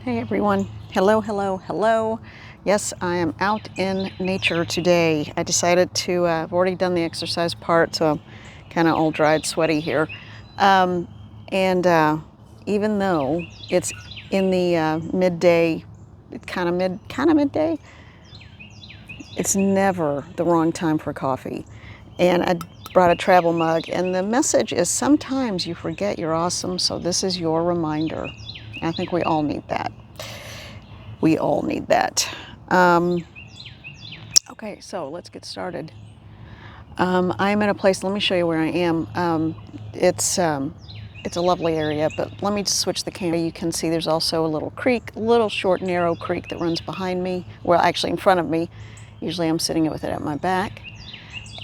Hey everyone. Hello, hello, hello. Yes, I am out in nature today. I decided to, I've already done the exercise part, so I'm kind of all dried, sweaty here. Um, and even though it's in the midday, kind of midday, it's never the wrong time for coffee. And I brought a travel mug, and the message is sometimes you forget you're awesome, so this is your reminder. I think we all need that. We all need that. Um, okay, so let's get started. I'm in a place. Let me show you where I am. It's a lovely area, but let me just switch the camera. You can see there's also a little creek, a little short, narrow creek that runs behind me. Well, actually in front of me. Usually I'm sitting with it at my back.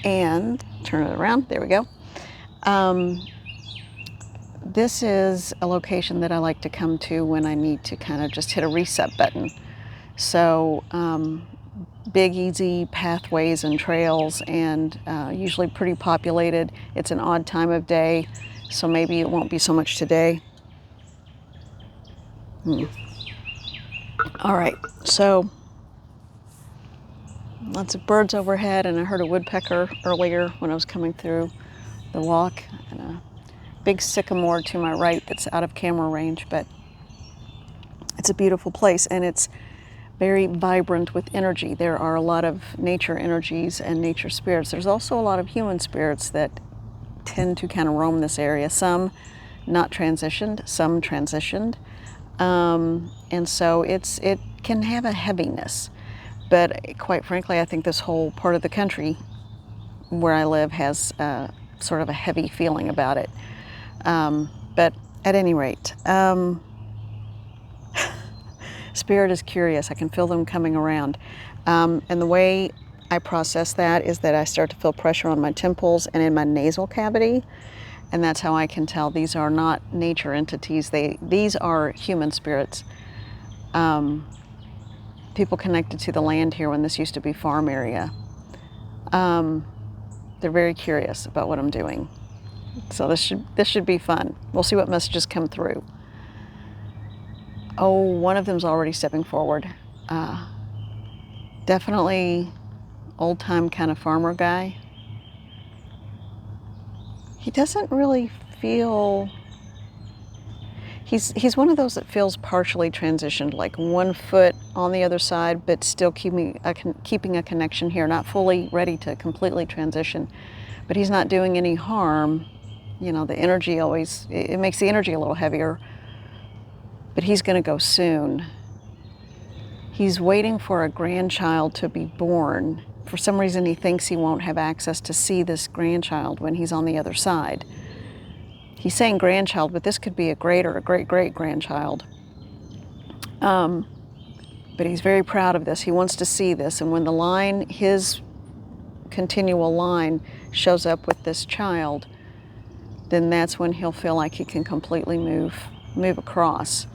And turn it around. There we go. This is a location that I like to come to when I need to kind of just hit a reset button. So big, easy pathways and trails, and usually pretty populated. It's an odd time of day, so maybe it won't be so much today. All right, so lots of birds overhead, and I heard a woodpecker earlier when I was coming through the walk, and a big sycamore to my right that's out of camera range, but it's a beautiful place, and it's very vibrant with energy. There are a lot of nature energies and nature spirits. There's also a lot of human spirits that tend to kind of roam this area. Some not transitioned, some transitioned. And so it can have a heaviness. But quite frankly, I think this whole part of the country where I live has sort of a heavy feeling about it. But at any rate, Spirit is curious. I can feel them coming around. And the way I process that is that I start to feel pressure on my temples and in my nasal cavity. And that's how I can tell these are not nature entities. These are human spirits. People connected to the land here when this used to be farm area. They're very curious about what I'm doing. So this should be fun. We'll see what messages come through. Oh, one of them's already stepping forward. Definitely old-time kind of farmer guy. He doesn't really feel... He's one of those that feels partially transitioned, like one foot on the other side, but still keeping a connection here, not fully ready to completely transition. But he's not doing any harm. You know, the energy always, it makes the energy a little heavier. But he's going to go soon. He's waiting for a grandchild to be born. For some reason, he thinks he won't have access to see this grandchild when he's on the other side. He's saying grandchild, but this could be a great or a great-great-grandchild. But he's very proud of this. He wants to see this. And when the line, his continual line, shows up with this child, then that's when he'll feel like he can completely move across.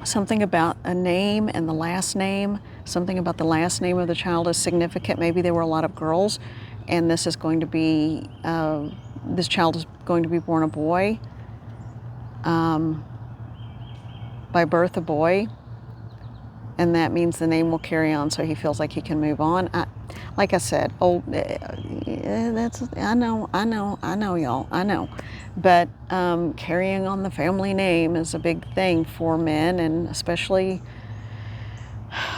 Something about a name and the last name, something about the last name of the child is significant. Maybe there were a lot of girls, and this is going to be, this child is going to be born a boy, by birth a boy, and that means the name will carry on, so he feels like he can move on. Like I said, I know, y'all, I know. But carrying on the family name is a big thing for men, and especially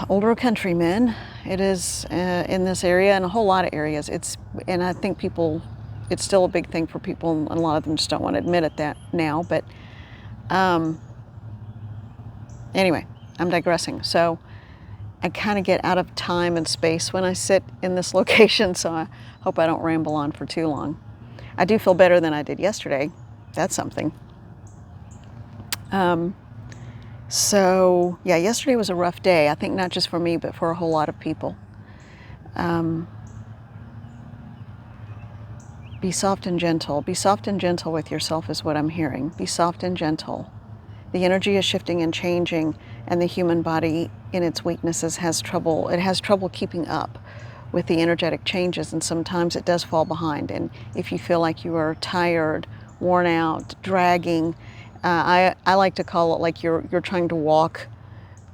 older countrymen. It is in this area and a whole lot of areas. And I think it's still a big thing for people, and a lot of them just don't want to admit it that now. But anyway, I'm digressing. So I kind of get out of time and space when I sit in this location, so I hope I don't ramble on for too long. I do feel better than I did yesterday. That's something. So yeah, yesterday was a rough day. I think not just for me, but for a whole lot of people. Be soft and gentle. Be soft and gentle with yourself is what I'm hearing. Be soft and gentle. The energy is shifting and changing, and the human body in its weaknesses has trouble keeping up with the energetic changes, and sometimes it does fall behind. And if you feel like you are tired, worn out, dragging, I like to call it like you're trying to walk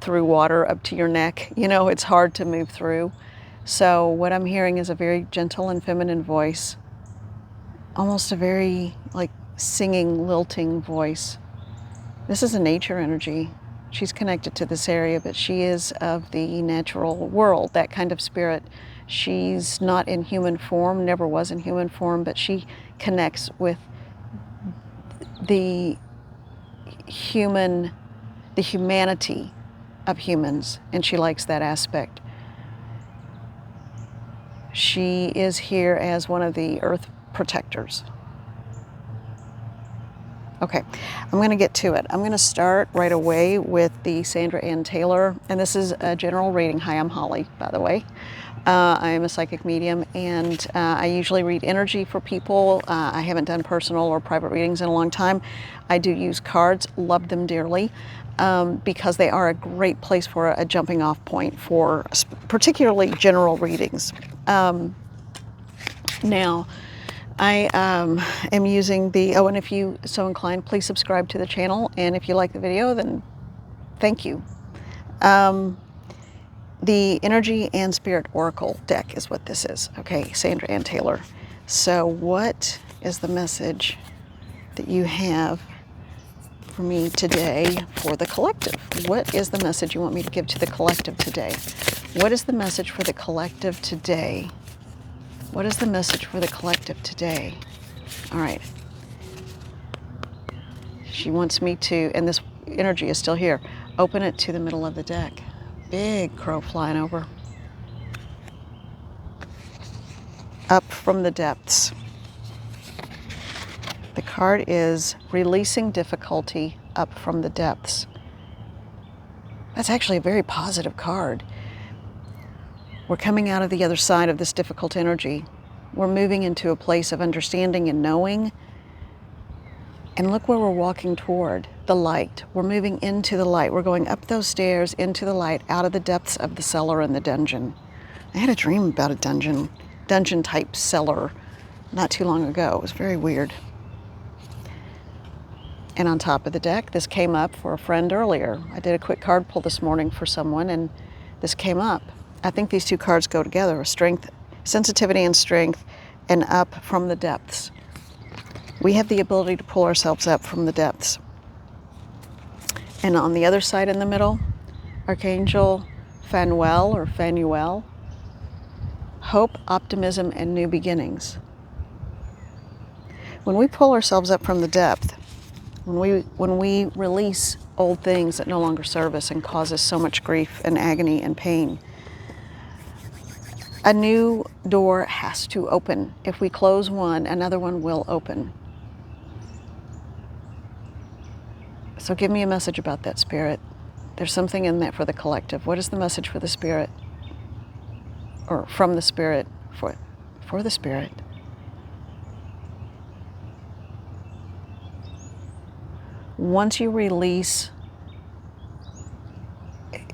through water up to your neck. You know, it's hard to move through. So what I'm hearing is a very gentle and feminine voice, almost a very like singing, lilting voice. This is a nature energy. She's connected to this area, but she is of the natural world, that kind of spirit. She's not in human form, never was in human form, but she connects with the humanity of humans, and she likes that aspect. She is here as one of the earth protectors. Okay, I'm going to get to it. I'm going to start right away with the Sandra Ann Taylor, and this is a general reading. Hi, I'm Holly, by the way. I am a psychic medium, and I usually read energy for people. I haven't done personal or private readings in a long time. I do use cards, love them dearly, because they are a great place for a jumping off point for particularly general readings. Now, I am using the, and if you so inclined, please subscribe to the channel, and if you like the video, then thank you. The Energy and Spirit Oracle deck is what this is. Okay, Sandra Ann Taylor. So what is the message that you have for me today for the collective? What is the message you want me to give to the collective today? What is the message for the collective today? What is the message for the collective today? All right. She wants me to, and this energy is still here, open it to the middle of the deck. Big crow flying over. Up from the depths. The card is releasing difficulty up from the depths. That's actually a very positive card. We're coming out of the other side of this difficult energy. We're moving into a place of understanding and knowing. And look where we're walking toward, the light. We're moving into the light. We're going up those stairs into the light, out of the depths of the cellar and the dungeon. I had a dream about a dungeon type cellar not too long ago. It was very weird. And on top of the deck, this came up for a friend earlier. I did a quick card pull this morning for someone, and this came up. I think these two cards go together, strength, sensitivity and strength, and up from the depths. We have the ability to pull ourselves up from the depths. And on the other side in the middle, Archangel Phanuel, hope, optimism, and new beginnings. When we pull ourselves up from the depth, when we release old things that no longer serve us and cause us so much grief and agony and pain, a new door has to open. If we close one, another one will open. So give me a message about that, Spirit. There's something in that for the collective. What is the message for the Spirit? Or from the Spirit for the Spirit? Once you release,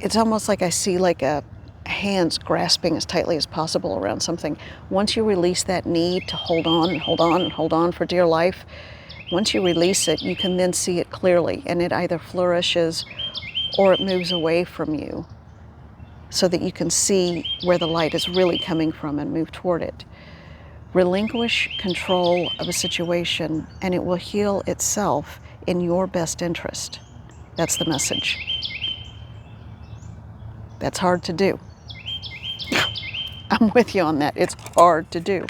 it's almost like I see like a hands grasping as tightly as possible around something. Once you release that need to hold on and hold on and hold on for dear life, once you release it, you can then see it clearly, and it either flourishes or it moves away from you so that you can see where the light is really coming from and move toward it. Relinquish control of a situation, and it will heal itself in your best interest. That's the message. That's hard to do. I'm with you on that. It's hard to do.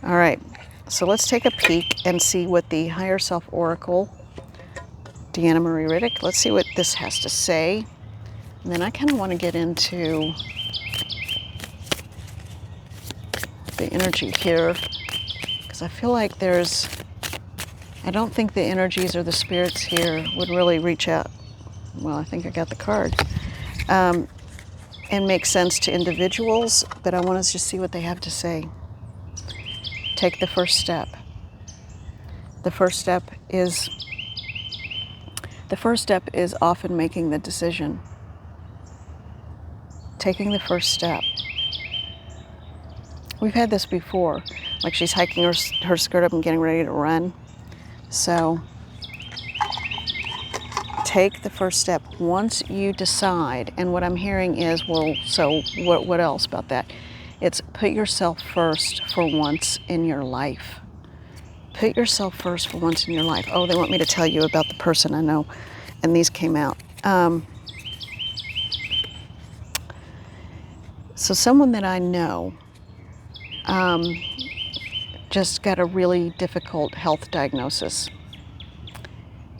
All right, so let's take a peek and see what the Higher Self Oracle, Deanna Marie Riddick, let's see what this has to say. And then I kind of want to get into the energy here, because I feel like I don't think the energies or the spirits here would really reach out. Well, I think I got the card. And make sense to individuals, but I want to just see what they have to say. Take the first step. The first step is often making the decision. Taking the first step. We've had this before, like she's hiking her skirt up and getting ready to run. So take the first step. Once you decide, and what I'm hearing is, well, so what else about that? It's put yourself first for once in your life. Put yourself first for once in your life. Oh, they want me to tell you about the person I know, and these came out. So someone that I know just got a really difficult health diagnosis.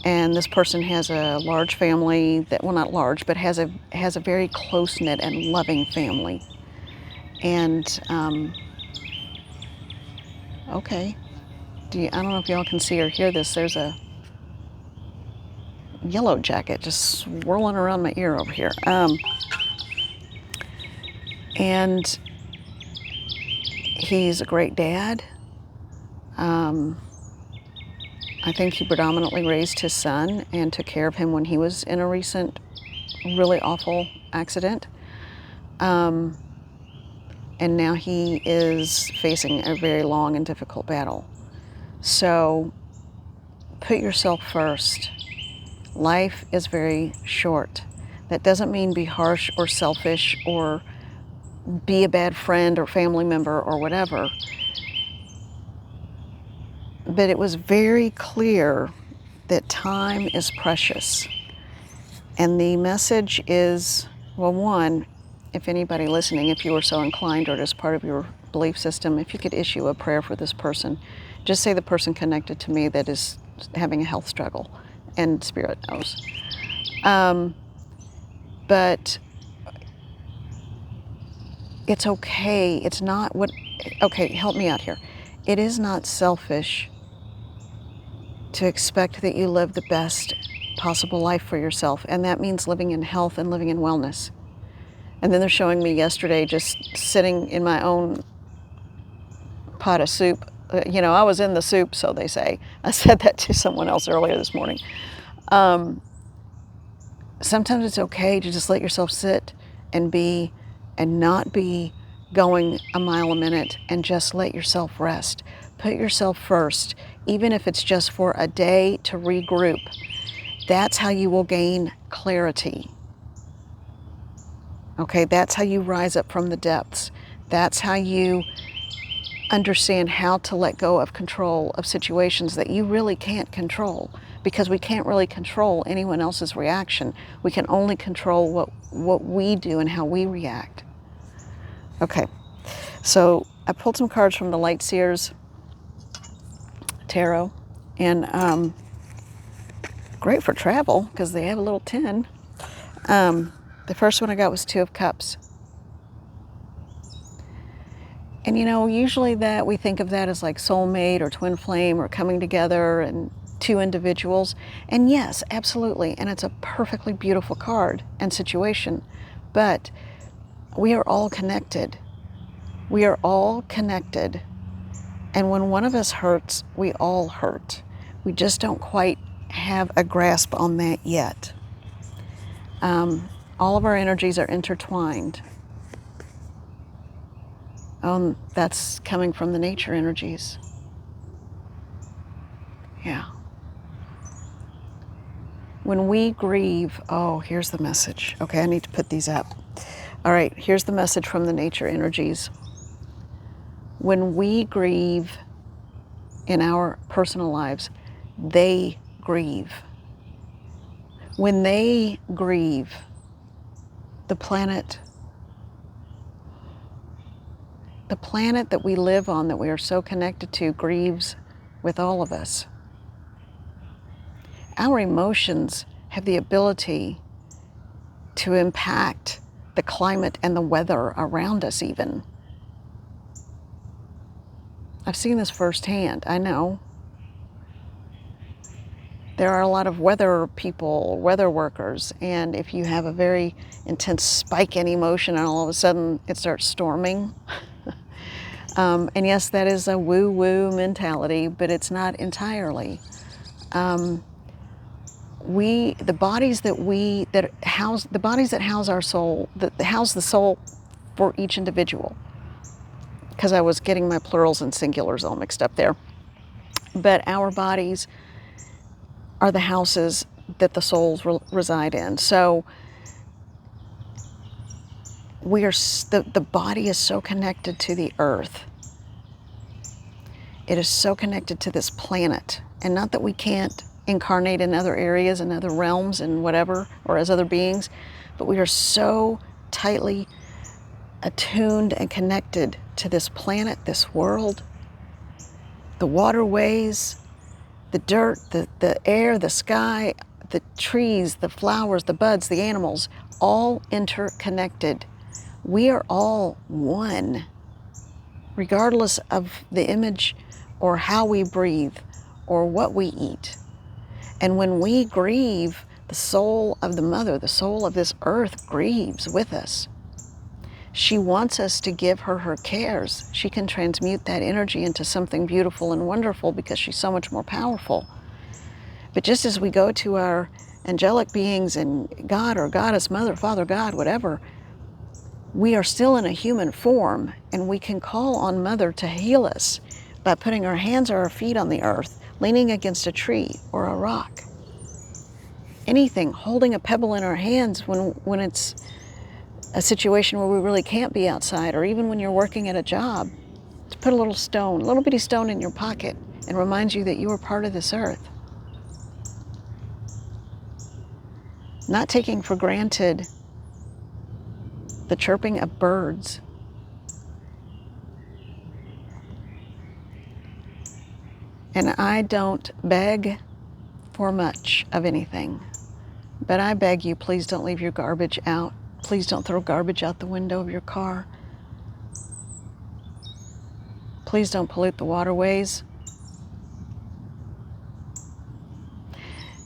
And this person has a large family that, well, not large, but has a very close-knit and loving family. And, okay, I don't know if y'all can see or hear this. There's a yellow jacket just swirling around my ear over here. And he's a great dad. I think he predominantly raised his son and took care of him when he was in a recent, really awful accident. And now he is facing a very long and difficult battle. So put yourself first. Life is very short. That doesn't mean be harsh or selfish or be a bad friend or family member or whatever. But it was very clear that time is precious. And the message is, well, one, if anybody listening, if you were so inclined or it is part of your belief system, if you could issue a prayer for this person, just say the person connected to me that is having a health struggle, and Spirit knows. But it's okay. It's not what, okay, help me out here. It is not selfish to expect that you live the best possible life for yourself. And that means living in health and living in wellness. And then they're showing me yesterday just sitting in my own pot of soup. You know, I was in the soup, so they say. I said that to someone else earlier this morning. Sometimes it's okay to just let yourself sit and be, and not be going a mile a minute, and just let yourself rest. Put yourself first, even if it's just for a day to regroup. That's how you will gain clarity. Okay, that's how you rise up from the depths. That's how you understand how to let go of control of situations that you really can't control, because we can't really control anyone else's reaction. We can only control what we do and how we react. Okay, so I pulled some cards from the Light Seers Tarot, and great for travel because they have a little tin. The first one I got was Two of Cups. And you know, usually that we think of that as like soulmate or twin flame or coming together and two individuals. And yes, absolutely. And it's a perfectly beautiful card and situation. But we are all connected. We are all connected. And when one of us hurts, we all hurt. We just don't quite have a grasp on that yet. All of our energies are intertwined. That's coming from the nature energies. Yeah. When we grieve, oh, here's the message. Okay, I need to put these up. All right, here's the message from the nature energies. When we grieve in our personal lives, they grieve. When they grieve, the planet that we live on, that we are so connected to, grieves with all of us. Our emotions have the ability to impact the climate and the weather around us even. I've seen this firsthand, I know. There are a lot of weather people, weather workers, and if you have a very intense spike in emotion and all of a sudden it starts storming, and yes, that is a woo-woo mentality, but it's not entirely. The bodies that house our soul, that house the soul for each individual, because I was getting my plurals and singulars all mixed up there, but our bodies are the houses that the souls reside in. So the body is so connected to the earth. It is so connected to this planet. And not that we can't incarnate in other areas and other realms and whatever, or as other beings, but we are so tightly attuned and connected to this planet, this world, the waterways, the dirt, the air, the sky, the trees, the flowers, the buds, the animals, all interconnected. We are all one, regardless of the image or how we breathe or what we eat. And when we grieve, the soul of the mother, the soul of this earth grieves with us. She wants us to give her her cares. She can transmute that energy into something beautiful and wonderful because she's so much more powerful. But just as we go to our angelic beings and God or Goddess, Mother, Father, God, whatever, we are still in a human form, and we can call on Mother to heal us by putting our hands or our feet on the earth, leaning against a tree or a rock. Anything, holding a pebble in our hands when it's a situation where we really can't be outside, or even when you're working at a job, to put a little stone, a little bitty stone in your pocket and remind you that you are part of this earth. Not taking for granted the chirping of birds. And I don't beg for much of anything, but I beg you, please don't leave your garbage out. Please don't throw garbage out the window of your car. Please don't pollute the waterways.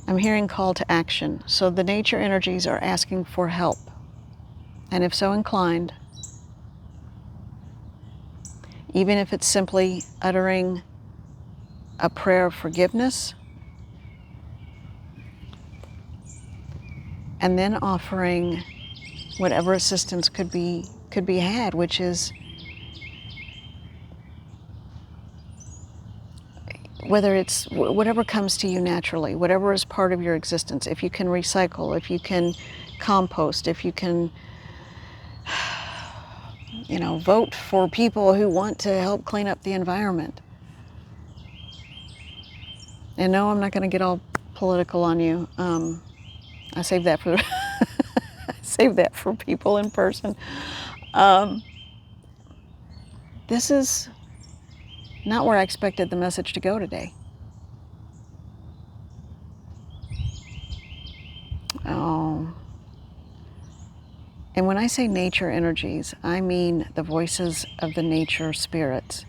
I'm hearing call to action. So the nature energies are asking for help. And if so inclined, even if it's simply uttering a prayer of forgiveness, and then offering whatever assistance could be had, which is whether it's whatever comes to you naturally, whatever is part of your existence. If you can recycle, if you can compost, if you can, vote for people who want to help clean up the environment. And no, I'm not going to get all political on you. I save that for save that for people in person. This is not where I expected the message to go today. Oh. And when I say nature energies, I mean the voices of the nature spirits,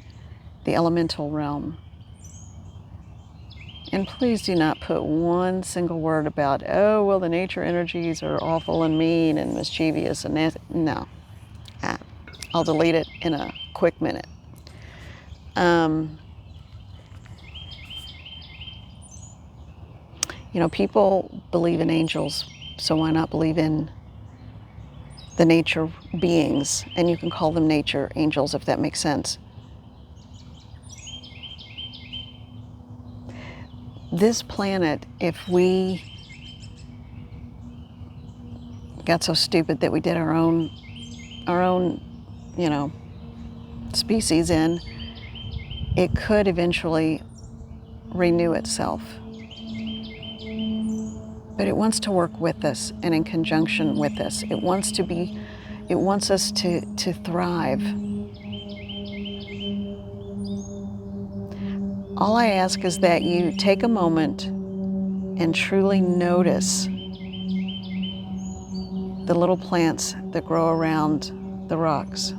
the elemental realm. And please do not put one single word about, oh, well, the nature energies are awful and mean and mischievous and nasty. No. I'll delete it in a quick minute. People believe in angels, so why not believe in the nature beings? And you can call them nature angels if that makes sense. This planet, if we got so stupid that we did our own, species in, it could eventually renew itself. But it wants to work with us and in conjunction with us. It wants us to thrive. All I ask is that you take a moment and truly notice the little plants that grow around the rocks,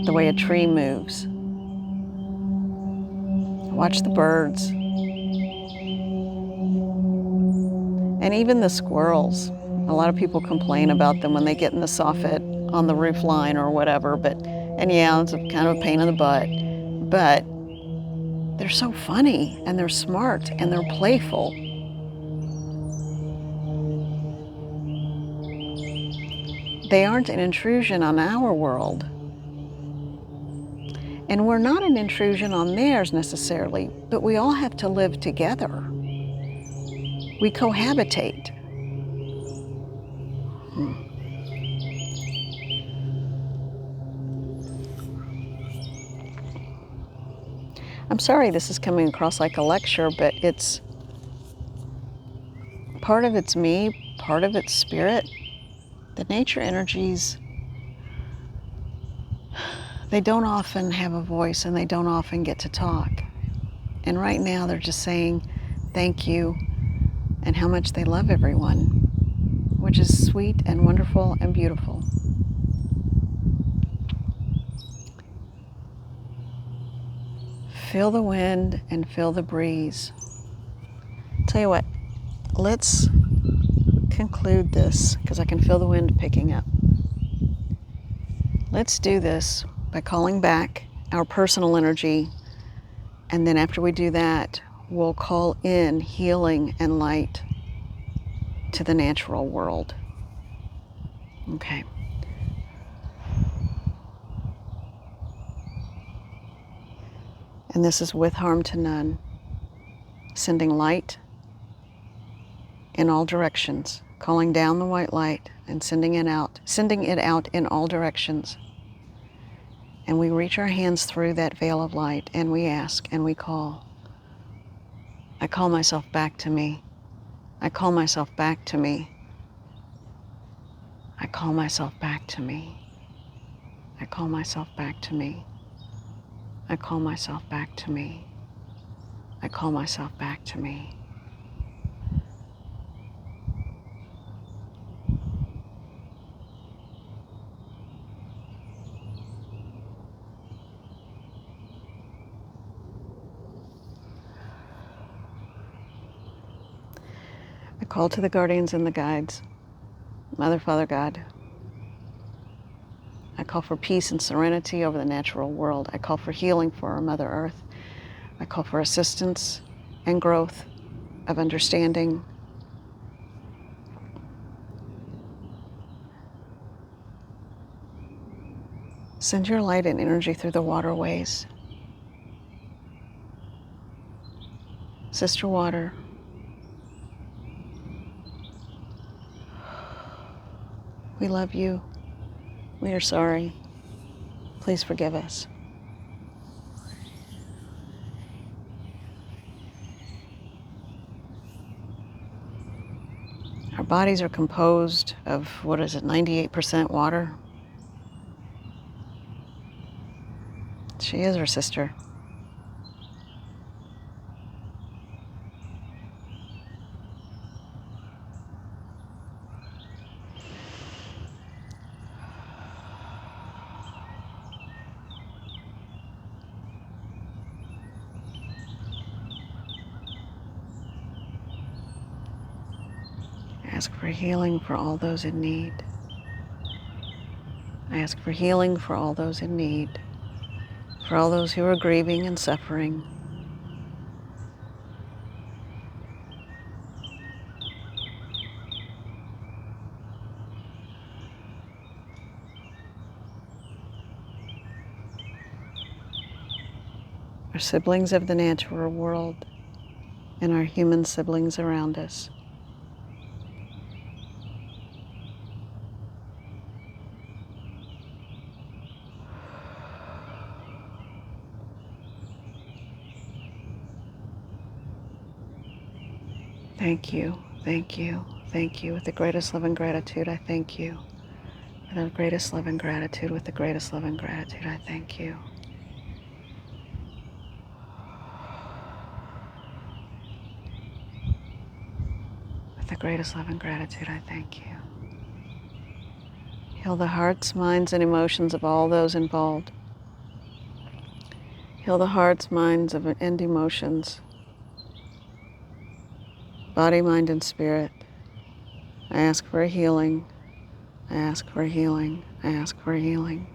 the way a tree moves. Watch the birds. And even the squirrels. A lot of people complain about them when they get in the soffit on the roof line or whatever, and yeah, it's a kind of a pain in the butt, but they're so funny and they're smart and they're playful. They aren't an intrusion on our world. And we're not an intrusion on theirs necessarily, but we all have to live together. We cohabitate. I'm sorry this is coming across like a lecture, but it's part of it's me, part of it's spirit. The nature energies, they don't often have a voice and they don't often get to talk. And right now they're just saying thank you and how much they love everyone, which is sweet and wonderful and beautiful. Feel the wind and feel the breeze. Tell you what, let's conclude this because I can feel the wind picking up. Let's do this by calling back our personal energy, and then after we do that, we'll call in healing and light to the natural world. Okay. And this is with harm to none, sending light in all directions, calling down the white light and sending it out in all directions. And we reach our hands through that veil of light and we ask and we call. I call myself back to me. I call myself back to me. I call myself back to me. I call myself back to me. I call myself back to me. I call myself back to me. I call to the guardians and the guides, Mother, Father, God. I call for peace and serenity over the natural world. I call for healing for our Mother Earth. I call for assistance and growth of understanding. Send your light and energy through the waterways. Sister Water, we love you. We are sorry. Please forgive us. Our bodies are composed of, 98% water? She is our sister. I ask for healing for all those in need. I ask for healing for all those in need, for all those who are grieving and suffering. Our siblings of the natural world and our human siblings around us. Thank you, thank you, thank you. With the greatest love and gratitude, I thank you. With the greatest love and gratitude, with the greatest love and gratitude, I thank you. With the greatest love and gratitude, I thank you. Heal the hearts, minds, and emotions of all those involved. Heal the hearts, minds, and emotions, body, mind, and spirit. I ask for a healing. I ask for healing. I ask for healing.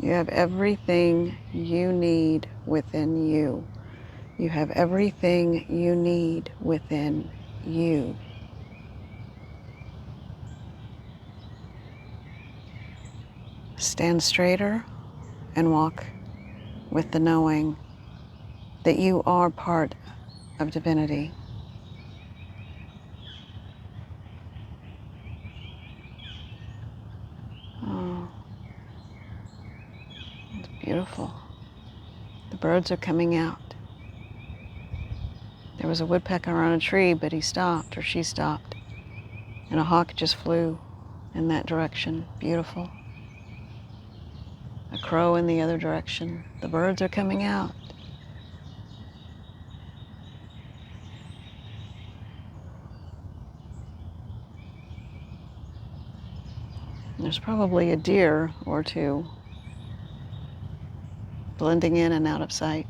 You have everything you need within you. You have everything you need within you. Stand straighter and walk with the knowing that you are part of divinity. Oh, it's beautiful. The birds are coming out. There was a woodpecker on a tree, but he stopped, or she stopped, and a hawk just flew in that direction. Beautiful. A crow in the other direction. The birds are coming out. There's probably a deer or two blending in and out of sight.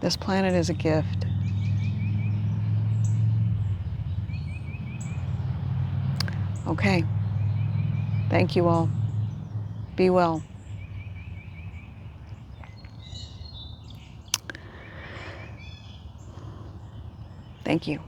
This planet is a gift. Okay. Thank you all. Be well. Thank you.